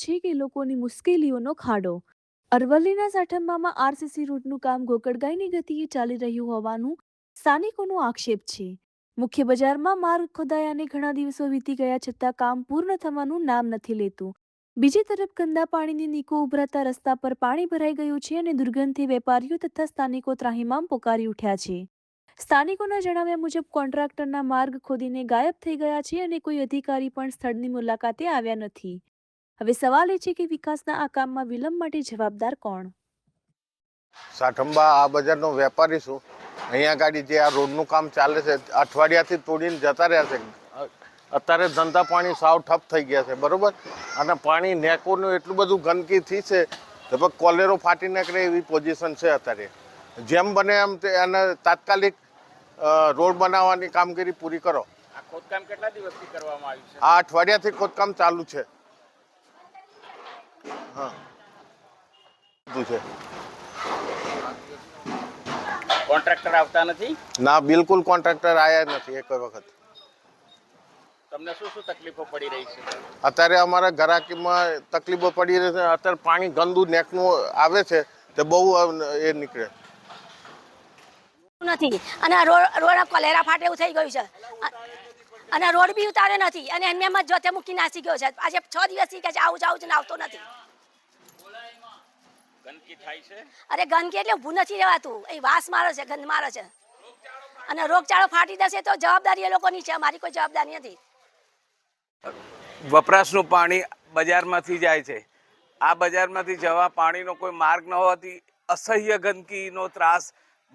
છે કે લોકોની મુશ્કેલીઓનો ખાડો. અરવલ્લીના સાઠંબામાં આરસીસી રોડનું કામ ગોકળગાયની ગતિએ ચાલી રહ્યું હોવાનું સ્થાનિકોનો આક્ષેપ છે. મુખ્ય બજારમાં માર્ગ ખોદાયાને ઘણા દિવસો વીતી ગયા છતાં કામ પૂર્ણ થવાનું નામ નથી લેતું. બીજી તરફ ગંદા પાણીની નીકો ઉભરાતા રસ્તા પર પાણી ભરાઈ ગયું છે અને દુર્ગંધથી વેપારીઓ તથા સ્થાનિકો ત્રાહિમામ પોકારી ઉઠ્યા છે. સ્થાનિકોના જણાવ્યા મુજબ કોન્ટ્રાક્ટરના માર્ગ ખોદીને ગાયબ થઈ ગયા છે અને કોઈ અધિકારી પણ સ્થળની મુલાકાતે આવ્યા નથી. હવે સવાલ એ છે કે વિકાસના આ કામમાં વિલંબ માટે જવાબદાર કોણ? સાઠંબા આ બજારનો વેપારી છું. અહીંયા ગાડી જે આ રોડનું કામ ચાલે છે અઠવાડિયાથી તોડીને જતા રહ્યા છે. અત્યારે ધંધા પાણી સાવ ઠપ થઈ ગયા છે, બરોબર. અને પાણી નેકોનું એટલું બધું ગંદકીથી છે કે કોલેરો ફાટી નીકળે એવી પોઝિશન છે અત્યારે. જેમ બને એમ એને તાત્કાલિક રોડ બનાવવાની કામગીરી પૂરી કરો. આ ખોદકામ કેટલા દિવસથી કરવામાં આવ્યું છે? આ અઠવાડિયાથી ખોદકામ ચાલુ છે. હા છે. કોન્ટ્રાક્ટર આવતા નથી? ના, બિલકુલ કોન્ટ્રાક્ટર આવ્યા નથી એક વખત. તમને શું શું તકલીફો પડી રહી છે? અત્યારે અમારા ઘરાકીમાં તકલીફો પડી રહી છે. અત્યારે પાણી ગંદુ નેકનું આવે છે તે બહુ એ નીકળે નથી અને રોડ કોલેરા ફાટે એવું થઈ ગયું છે અને રોડ બી ઉતારે નથી અને એમ જ જોતે મૂકી નાસી ગયો છે. આજે 6 દિવસથી કે આવું જાવું છે ને આવતો નથી. ગંદકી થાય છે? અરે ગંદકી એટલે ઊભું નથી રહેવાતું. એ વાસ મારે છે, ગંધ મારે છે અને રોગચાળો ફાટી જશે તો જવાબદારી એ લોકોની છે, અમારી કોઈ જવાબદારી નથી. વપરાશનું પાણી બજારમાંથી જાય છે. આ બજારમાંથી જવા પાણીનો કોઈ માર્ગ ન હોવાથી અસહ્ય ગંદકીનો ત્રાસ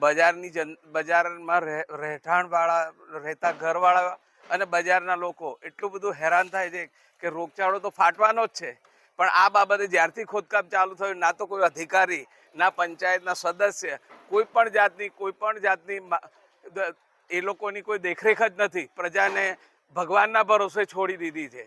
બજારમાં રહેઠાણવાળા રહેતા ઘરવાળા અને બજારના લોકો એટલું બધું હેરાન થાય છે કે રોગચાળો તો ફાટવાનો જ છે. પણ આ બાબતે જ્યારથી ખોદકામ ચાલુ થયું ના તો કોઈ અધિકારી, ના પંચાયતના સદસ્ય, કોઈ પણ જાતની એ લોકોની કોઈ દેખરેખ જ નથી. પ્રજાને ભગવાનના ભરોસે છોડી દીધી છે.